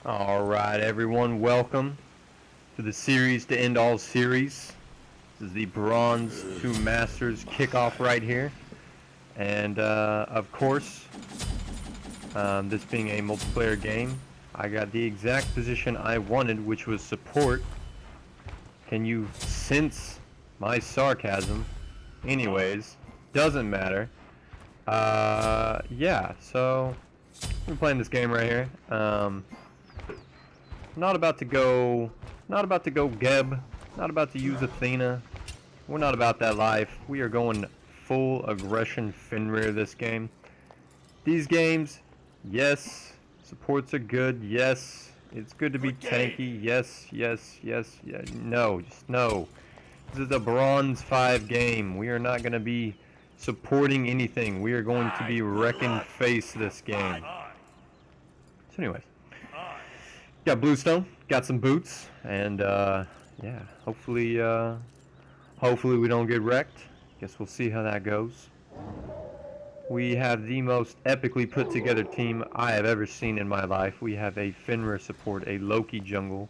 Alright everyone, welcome to the series to end all series. This is the Bronze to Masters kickoff right here. And of course, this being a multiplayer game, I got the exact position I wanted, which was support. Can you sense my sarcasm? Anyways, doesn't matter. Yeah, so we're playing this game right here. Not about to go Geb, not about to use Athena. We're not about that life. We are going full aggression Fenrir this game. These games, yes, supports are good, yes, it's good to be tanky, yes, no, just no. This is a Bronze 5 game. We are not going to be supporting anything. We are going to be wrecking face this game. So anyways. Got bluestone, got some boots, and yeah, hopefully we don't get wrecked. Guess we'll see how that goes. We have the most epically put together team I have ever seen in my life. We have a Fenrir support, a Loki jungle,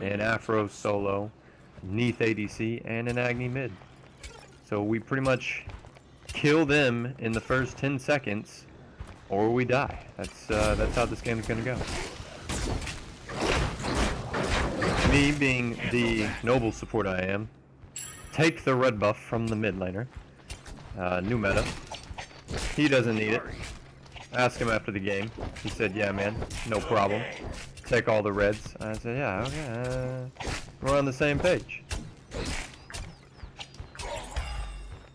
an Afro solo, Neath ADC, and an Agni mid. So we pretty much kill them in the first 10 seconds, or we die. That's how this game is gonna go. Me being the noble support I am, take the red buff from the mid laner. New meta. He doesn't need it. Ask him after the game. He said, yeah man, no problem. Take all the reds. I said, yeah, okay. We're on the same page.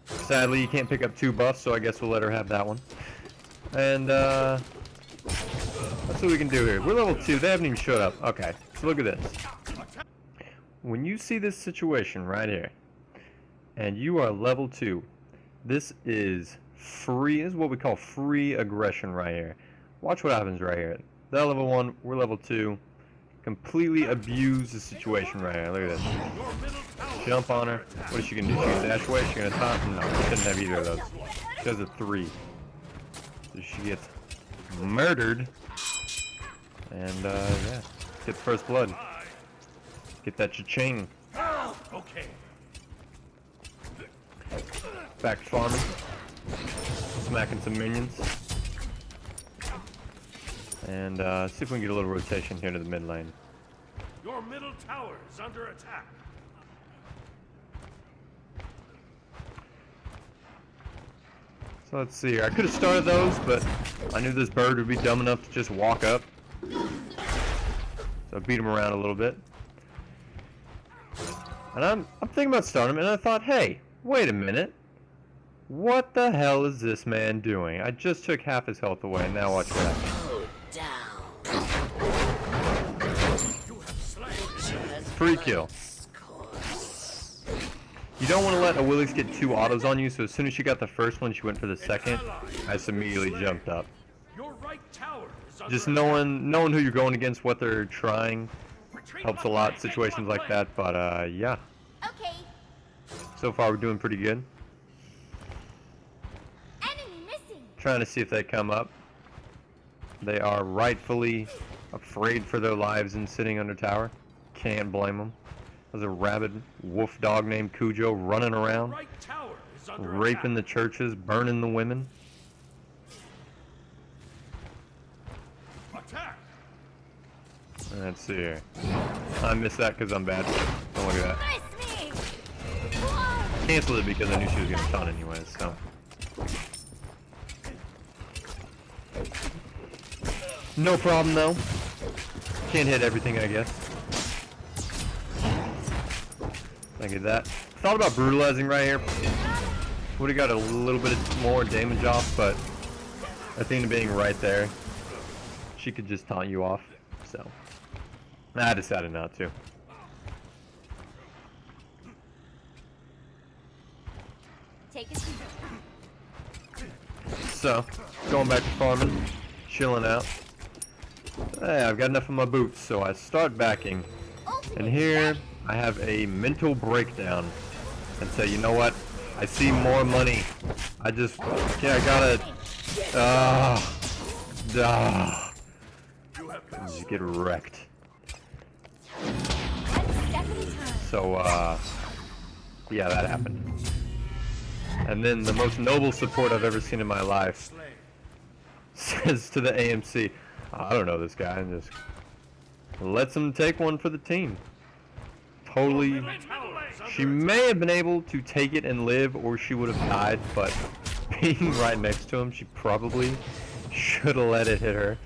Sadly, you can't pick up 2 buffs, so I guess we'll let her have that one. And, that's what we can do here. We're level 2. They haven't even showed up. Okay, so look at this. When you see this situation right here, and you are level 2, this is free. This is what we call free aggression right here. Watch what happens right here. They're level 1, we're level 2. Completely abuse the situation right here. Look at this. Jump on her. What is she gonna do? She gonna dash away? She gonna taunt? No, she doesn't have either of those. She has a 3. So she gets murdered. And yeah, get the first blood. Get that cha-ching. Okay. Back farming. Smacking some minions. And see if we can get a little rotation here to the mid lane. Your middle tower is under attack. So let's see here. I could have started those, but I knew this bird would be dumb enough to just walk up. So I beat him around a little bit. And I'm thinking about starting him, and I thought, hey, wait a minute. What the hell is this man doing? I just took half his health away, and now watch what happens. Free kill. You don't want to let a Willix get 2 autos on you, so as soon as she got the first one, she went for the second. I just immediately jumped up. Just knowing who you're going against, what they're trying, helps a lot in situations like that, but yeah. Okay. So far we're doing pretty good. Enemy missing. Trying to see if they come up. They are rightfully afraid for their lives and sitting under tower. Can't blame them. There's a rabid wolf dog named Cujo running around, raping the churches, burning the women. Let's see here. I missed that because I'm bad. Don't look at that. Canceled it because I knew she was going to taunt anyways, so. No problem though. Can't hit everything, I guess. Look at that. Thought about brutalizing right here. Would have got a little bit more damage off, but Athena being right there, she could just taunt you off, so. I decided not to. Take a seat. So, going back to farming, chilling out. Hey, I've got enough of my boots, so I start backing. And here, I have a mental breakdown and say, you know what? I see more money. I gotta, just get wrecked. One step at a time. So, yeah, that happened. And then the most noble support I've ever seen in my life says to the AMC, I don't know this guy, and just lets him take one for the team. Totally. She may have been able to take it and live, or she would have died, but being right next to him, she probably should have let it hit her.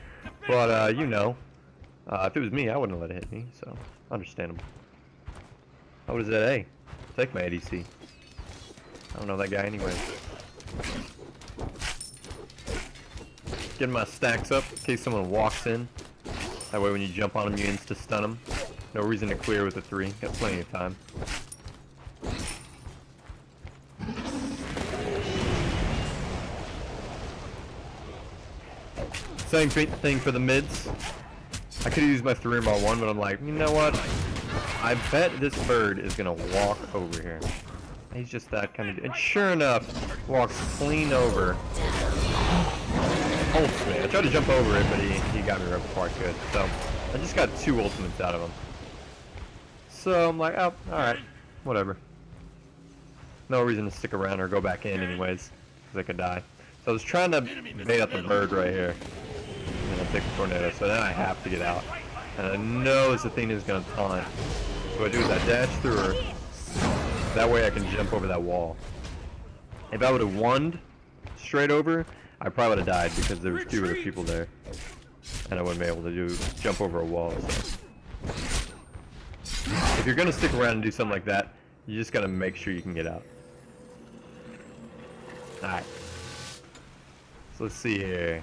But, you know, if it was me, I wouldn't have let it hit me, so understandable. Oh, what is that? Hey, take my ADC. I don't know that guy anyway. Getting my stacks up in case someone walks in. That way when you jump on them, you insta-stun them. No reason to clear with a 3. Got plenty of time. Same thing for the mids. I could have used my 3 or 1, but I'm like, you know what? I bet this bird is going to walk over here. He's just that kind of dude. And sure enough, walks clean over. Ults me. I tried to jump over it, but he got me right before I could. So, I just got 2 ultimates out of him. So, I'm like, oh, alright. Whatever. No reason to stick around or go back in anyways, because I could die. So I was trying to bait out the bird right here. And I'll take the tornado, so now I have to get out. And I know this Athena's going to taunt. So what I do is I dash through her. That way I can jump over that wall. If I would have wonned straight over, I probably would have died because there was 2 other people there. And I wouldn't be able to jump over a wall. So. If you're going to stick around and do something like that, you just got to make sure you can get out. Alright. So let's see here.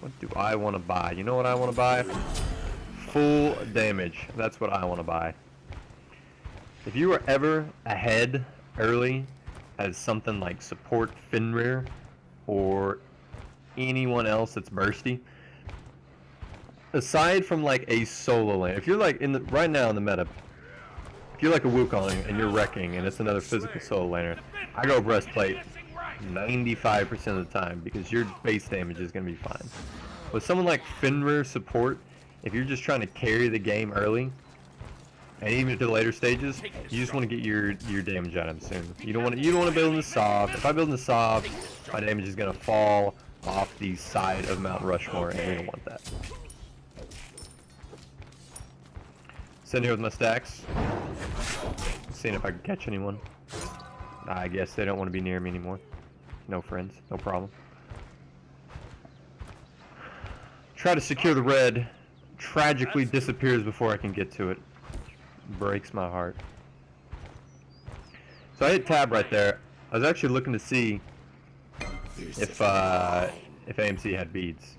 What do I want to buy? You know what I want to buy? Full damage. That's what I want to buy. If you were ever ahead early as something like support Fenrir or anyone else that's bursty, aside from like a solo lane, if you're like in the right now in the meta, if you're like a Wukong and you're wrecking and it's another physical solo laner, I go breastplate 95% of the time because your base damage is going to be fine. With someone like Fenrir support, if you're just trying to carry the game early, and even to the later stages, you just want to get your damage out of them soon. You don't want to build in the soft. If I build in the soft, my damage is going to fall off the side of Mount Rushmore, and we don't want that. Sitting here with my stacks, seeing if I can catch anyone. I guess they don't want to be near me anymore. No friends, no problem. Try to secure the red. Tragically disappears before I can get to it. Breaks my heart. So I hit tab right there. I was actually looking to see if AMC had beads.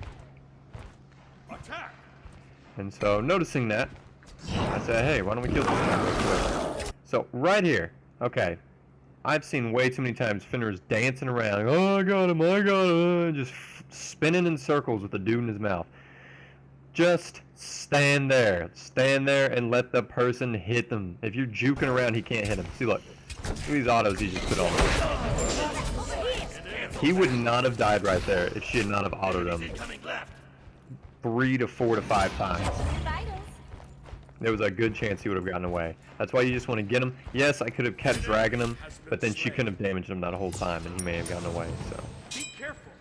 And so noticing that, I said, hey, why don't we kill this guy? So right here, okay. I've seen way too many times Fenrir's dancing around. Oh, I got him, just spinning in circles with the dude in his mouth. Just stand there and let the person hit them. If you're juking around, he can't hit him. See, look at these autos he just put on. He would not have died right there if she had not have autoed him 3 to 4 to 5 times. There was a good chance he would have gotten away. That's why you just want to get him. Yes, I could have kept dragging him, but then she couldn't have damaged him that whole time, and he may have gotten away. So. Be careful.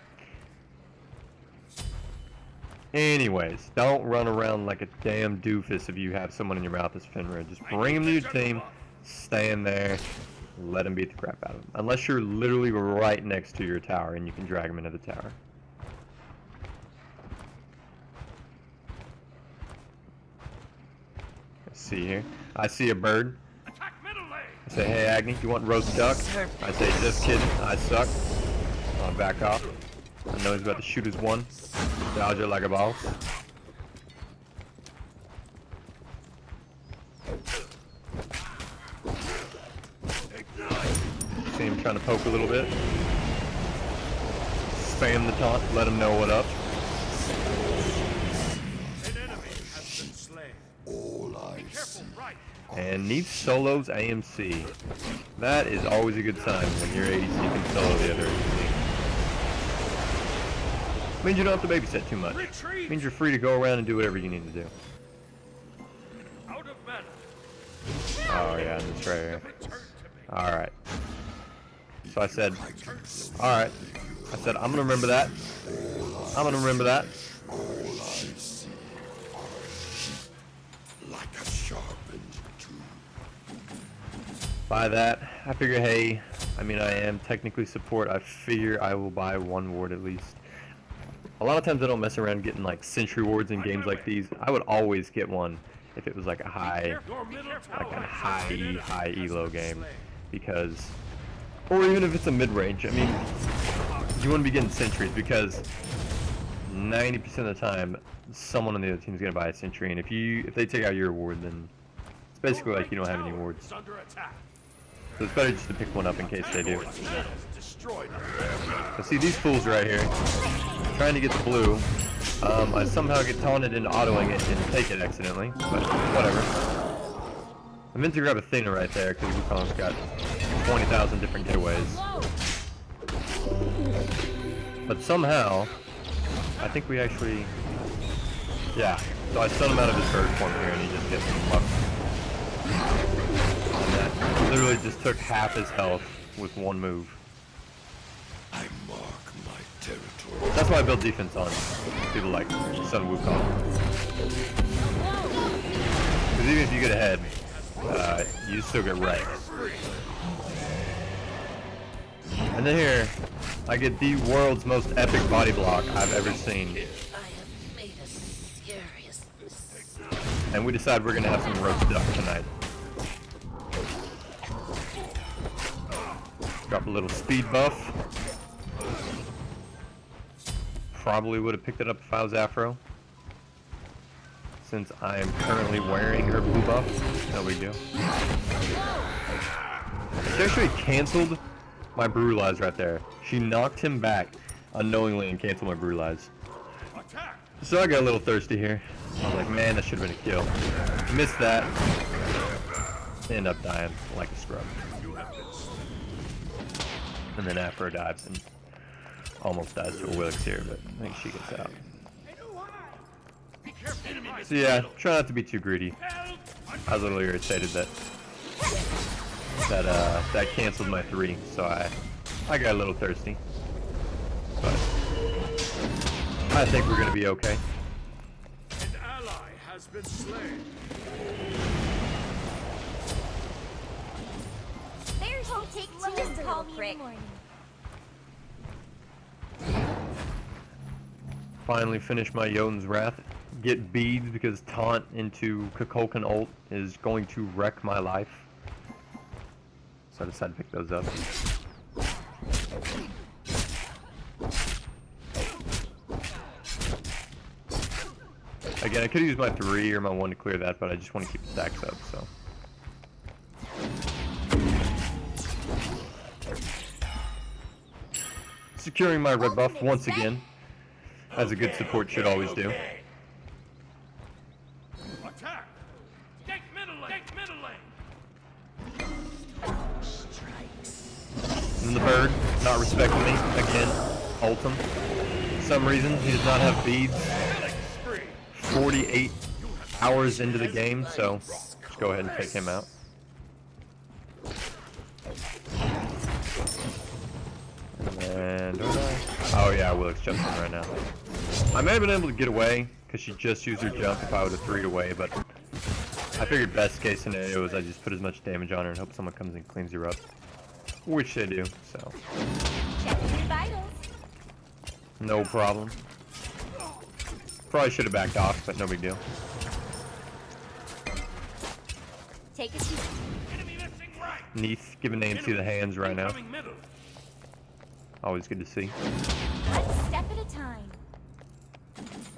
Anyways, don't run around like a damn doofus if you have someone in your mouth that's Fenrir. Just bring him to your team, stand there, let him beat the crap out of him. Unless you're literally right next to your tower and you can drag him into the tower. Let's see here. I see a bird. Attack middle lane. I say, hey Agni, you want roast duck? I say, just kidding, I suck. I'll back off. I know he's about to shoot his one. Dodge it like a boss. See him trying to poke a little bit. Spam the taunt, let him know what up. An enemy has been slain. Be careful, right. And needs solos AMC. That is always a good sign when your ADC can solo the other ADC. Means you don't have to babysit too much. Retreat. Means you're free to go around and do whatever you need to do. Out of mana. Oh yeah, that's right here. Return to me. Alright. So I said, alright. I said, I'm gonna remember that. I'm gonna remember that. Like a sharpened tool. Buy that. I figure, hey, I mean, I am technically support. I figure I will buy one ward at least. A lot of times I don't mess around getting like sentry wards in games like these. I would always get one if it was like a high elo game, because, or even if it's a mid range. I mean, you want to be getting sentries because 90% of the time someone on the other team is gonna buy a sentry, and if they take out your ward, then it's basically like you don't have any wards. It's under attack. So it's better just to pick one up in case they do. Destroyed. So see these fools right here, trying to get the blue. I somehow get taunted into autoing it and take it accidentally, but whatever. I meant to grab a Athena right there because Wukong's got 20,000 different getaways. But somehow, I think we actually, yeah. So I stun him out of his bird form here and he just gets fucked. And that literally just took half his health with one move. I mark my territory. That's why I build defense on people like Sun Wukong. Because even if you get ahead, you still get wrecked. And then here, I get the world's most epic body block I've ever seen. I have made a serious mistake. And we decide we're gonna have some roast duck tonight. Drop a little speed buff. Probably would have picked it up if I was Afro, since I am currently wearing her blue buff. No big deal. She actually canceled my brutalize right there. She knocked him back unknowingly and canceled my brutalize. Attack. So I got a little thirsty here. I was like, man, that should have been a kill. Missed that. End up dying like a scrub. And then Afro dives and almost dies to a Willix here, but I think she gets out. Be careful. So yeah, try not to be too greedy. I was a little irritated that that canceled my 3, so I got a little thirsty. But I think we're gonna be okay. An ally has been slain. There's won't take two to call me in the morning. Finally finish my Jotun's Wrath. Get beads because taunt into Kukulkan ult is going to wreck my life. So I decided to pick those up. Again, I could use my 3 or my 1 to clear that, but I just want to keep the stacks up, so. Securing my red buff once again, as a good support should always do. Attack. Take middle lane. Take middle lane. And then the bird, not respecting me, again, ult him. For some reason, he does not have beads. 48 hours into the game, so let's go ahead and take him out. And oh yeah, Willix jumps in right now. I may have been able to get away because she just used her jump if I would have 3'd away, but I figured best case scenario is I just put as much damage on her and hope someone comes and cleans her up, which they do. So Check your vitals. no problem. Probably should have backed off, but no big deal. Take a seat. Enemy missing right. Neath giving Nancy the hands right now. Incoming middle. Always good to see. One step at a time.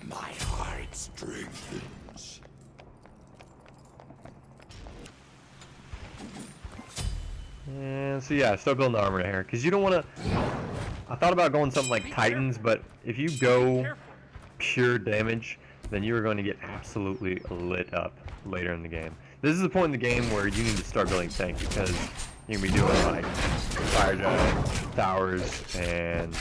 My heart strengthens. And so yeah, start building armor here, because you don't want to. I thought about going something like Titans, but if you go pure damage, then you are going to get absolutely lit up later in the game. This is the point in the game where you need to start building tank, because you can be doing like fire giant, towers, and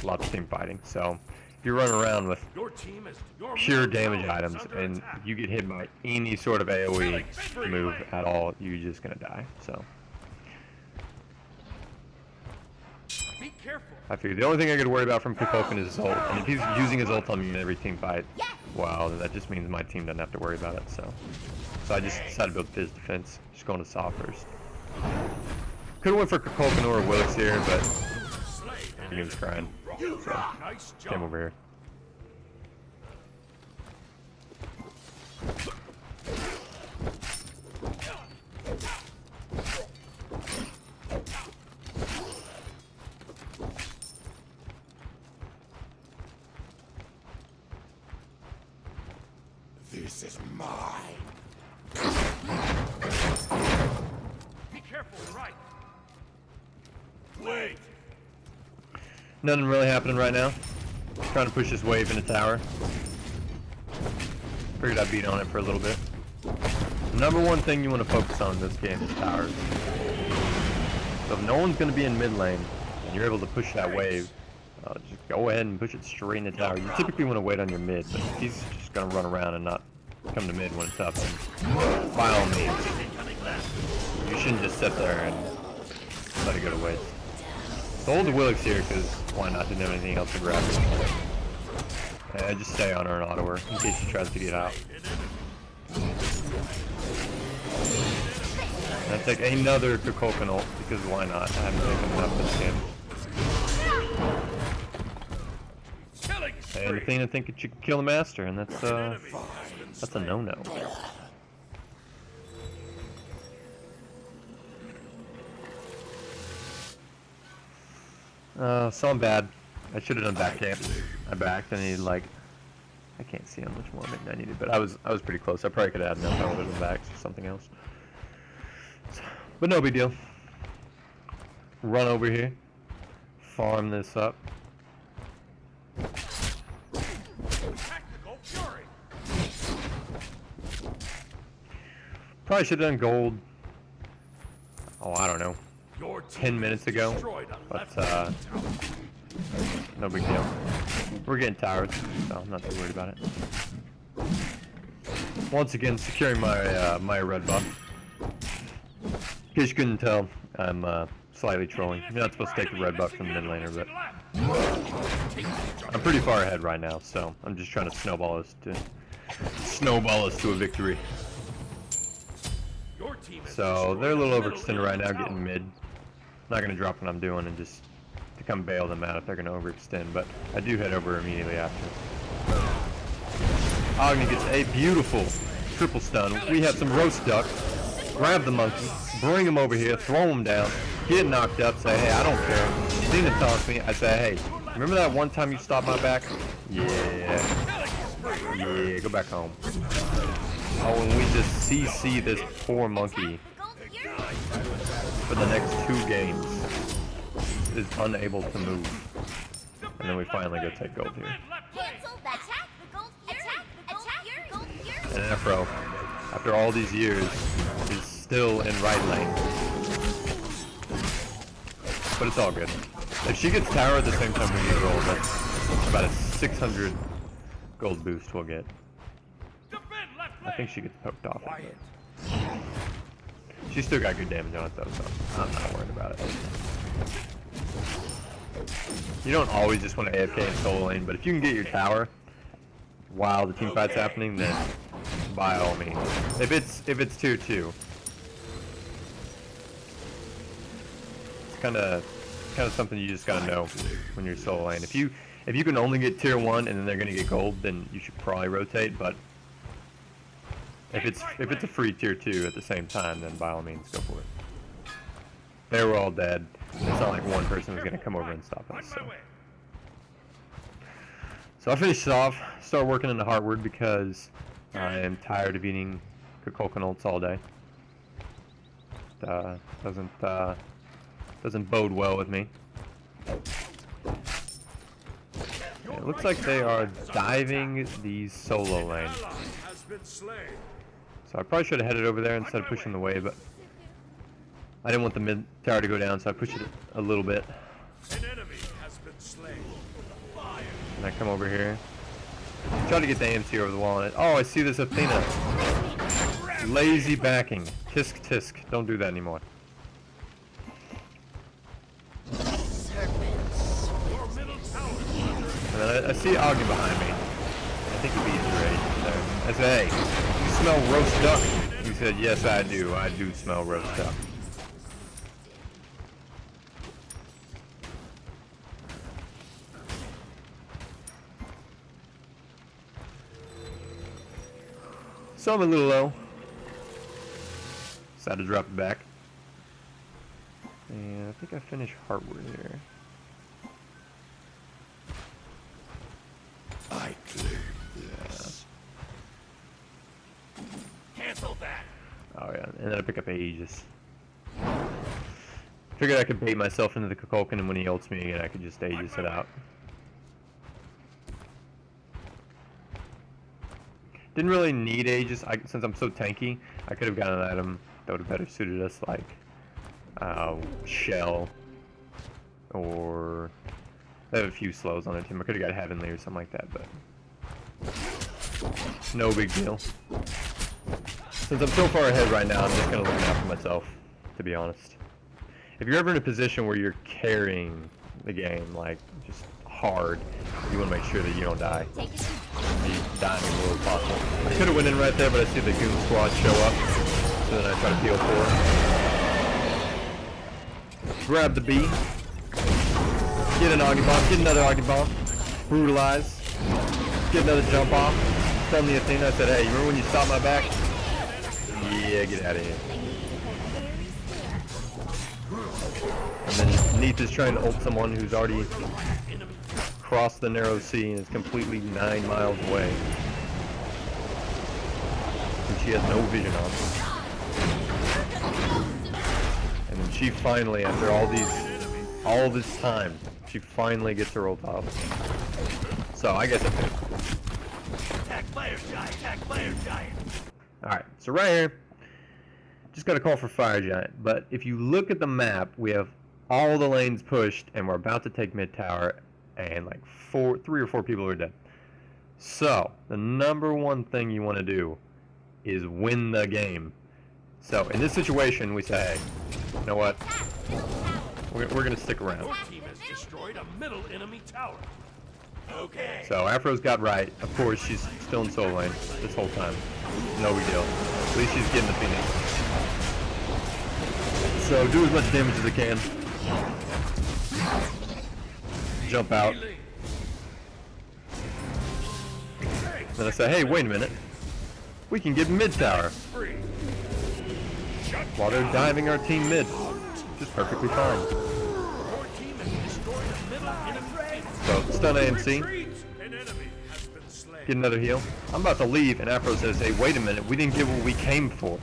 lots of team fighting. So you run around with Your team is your pure middle damage tower is items under and attack. you get hit by any sort of AoE move at all, you're just gonna die. So Be careful. I figured the only thing I could worry about from Kukulkan is his ult, and if he's using his ult on me in every team fight, wow, then that just means my team doesn't have to worry about it. So I just decided to build Fizz defense, just going to Saw first. Could have went for Kukulkan or Willix here, but he was crying, so Nice came job. over here. This is mine. Be careful, right. Wait. Nothing really happening right now. Trying to push this wave into tower. Figured I'd beat on it for a little bit. Number one thing you want to focus on in this game is towers. So if no one's going to be in mid lane, and you're able to push that wave, just go ahead and push it straight in the tower. You typically want to wait on your mid, but if he's just going to run around and not come to mid when it's up, then by all means, you shouldn't just sit there and let it go to waste. So hold the Willix here, because why not? Didn't have anything else to grab. And just stay on her and auto her in case she tries to get out. And I take another Kukulkan ult, because why not? I haven't taken enough this game. Killing And spree. Athena thinking she can kill the master, and that's a no-no. So I'm bad. I should have done back camp. I backed and he like, I can't see how much more mitten I needed, but I was pretty close. I probably could have had enough. I would have done backs or something else. But no big deal. Run over here, farm this up. Tactical fury. Probably should have done gold. Oh, I don't know. Your 10 minutes ago, destroyed a but left no big deal. We're getting towers, so I'm not too worried about it. Once again, securing my my red buff. In case you couldn't tell, I'm slightly trolling. You're not supposed to take the red buff from the mid laner, but I'm pretty far ahead right now, so I'm just trying to snowball us to a victory. Your team has So they're a destroyed little middle overextended right now, tower. getting mid. Not gonna drop what I'm doing and just to come bail them out if they're gonna overextend, but I do head over immediately after. Agni gets a beautiful triple stun. We have some roast duck. Grab the monkey, bring him over here, throw him down, get knocked up, say, hey, I don't care. Xena taunts me, I say, hey, remember that one time you stopped my back? Yeah, go back home. Oh, and we just CC this poor monkey for the next 2 games. Is unable to move. And then we finally go take gold here. Cancel that. Attack the gold fury. Attack the gold fury. And Afro, after all these years, is still in right lane. But it's all good. If she gets tower at the same time we get gold, that's about a 600 gold boost we'll get. I think she gets poked off a bit. She's still got good damage on it though, so I'm not worried about it. You don't always just want to AFK in solo lane, but if you can get your tower while the team fight's happening, then by all means. If it's tier 2, it's kind of something you just gotta know when you're solo lane. If you can only get tier 1 and then they're gonna get gold, then you should probably rotate. But if it's a free tier 2 at the same time, then by all means go for it. They were all dead. It's not like one person was gonna come over and stop us. So I finished it off. Start working into Heartward because I am tired of eating Kukulkan ults all day. Doesn't bode well with me. It looks like they are diving the solo lane. Has been slain. So I probably should have headed over there instead of pushing the wave, but I didn't want the mid tower to go down, so I pushed it a little bit. An enemy has been slain. Fire. And I come over here. Try to get the AMC over the wall on it. Oh, I see this Athena. Lazy backing. Tisk tisk. Don't do that anymore. Serpents. Your middle tower is under attack. And then I see Augie behind me. I think he'd be enraged there. I said, hey, you smell roast duck? He said, yes, I do. I do smell roast duck. So I'm a little low. Decided to drop it back. And I think I finished hardware here. I claim this. Cancel that. Oh yeah, and then I pick up Aegis. Figured I could bait myself into the Kukulkan, and when he ults me again, I could just Aegis it out. Didn't really need Aegis, since I'm so tanky. I could have gotten an item that would have better suited us, like Shell, or they have a few slows on their team. I could have got Heavenly or something like that, but no big deal. Since I'm so far ahead right now, I'm just gonna look out for myself, to be honest. If you're ever in a position where you're carrying the game, like just hard, you want to make sure that you don't die. Take it. Be dying as little as possible. I could have went in right there, but I see the Goon Squad show up, so then I try to peel for. Grab the B. Get an Augie Bomb. Get another Augie Bomb. Brutalize. Get another jump off. Stun the Athena. I said, hey, you remember when you stopped my back? Yeah, get out of here. And then Neith is trying to ult someone who's already crossed the narrow sea and is completely 9 miles away. And she has no vision on. And then she finally, after all this time, she finally gets her ult off. So I guess I think. Attack fire giant. Attack fire giant. Alright, so right here, just got to call for Fire Giant. But if you look at the map, we have all the lanes pushed, and we're about to take mid tower, and like 3 or 4 people are dead. So the number one thing you want to do is win the game. So in this situation, we say, hey, you know what? We're gonna stick around. Your team has destroyed a middle enemy tower. Okay. So Afro's got right. Of course, she's still in solo lane this whole time. No big deal. At least she's getting the Phoenix. So do as much damage as I can. Jump out. Then I say, hey, wait a minute. We can get mid tower Free. while they're diving our team mid. Which is perfectly fine. Your team has destroyed a middle enemy. So stun AMC. Retreat. An enemy has been slain. Get another heal. I'm about to leave, and Afro says, hey, wait a minute, we didn't get what we came for.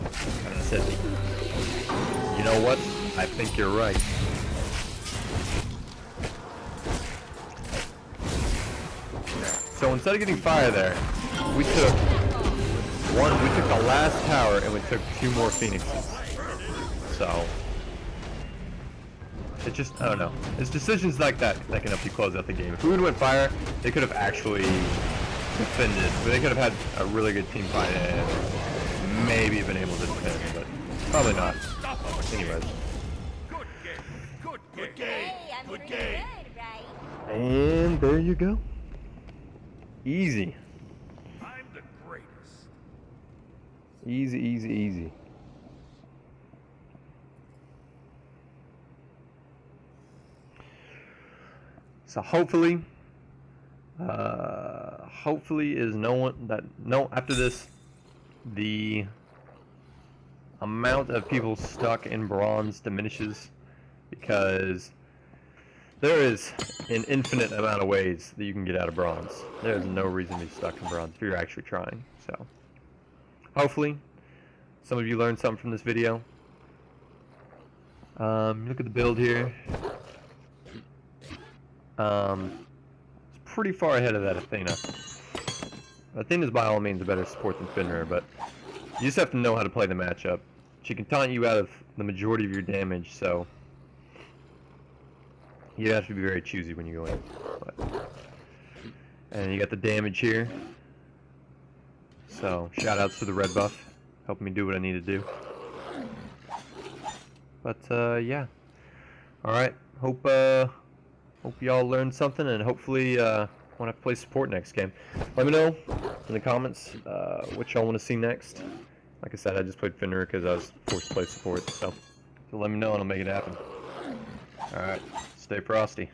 And I said, you know what? I think you're right. So instead of getting fire there, we took the last tower, and we took 2 more Phoenixes. So, it just, I don't know. It's decisions like that that can help you close out the game. If we would have went fire, they could have actually defended. They could have had a really good team fight and maybe been able to defend, but probably not. Anyways. Good game. Good game. Hey, I'm Good pretty game. good, right? And there you go. Easy. I'm the greatest. Easy, easy, easy. So hopefully is after this, the amount of people stuck in bronze diminishes, because there is an infinite amount of ways that you can get out of bronze. There's no reason to be stuck in bronze if you're actually trying. So hopefully some of you learned something from this video. Look at the build here. It's pretty far ahead of that Athena. Athena's by all means a better support than Fenrir, but you just have to know how to play the matchup. She can taunt you out of the majority of your damage, so you have to be very choosy when you go in. But And you got the damage here. So, shout outs to the red buff, helping me do what I need to do. But, yeah. Alright, hope y'all learned something, and hopefully, when I play support next game. Let me know in the comments, what y'all want to see next. Like I said, I just played Fenrir because I was forced to play support, so let me know and I'll make it happen. Alright, stay frosty.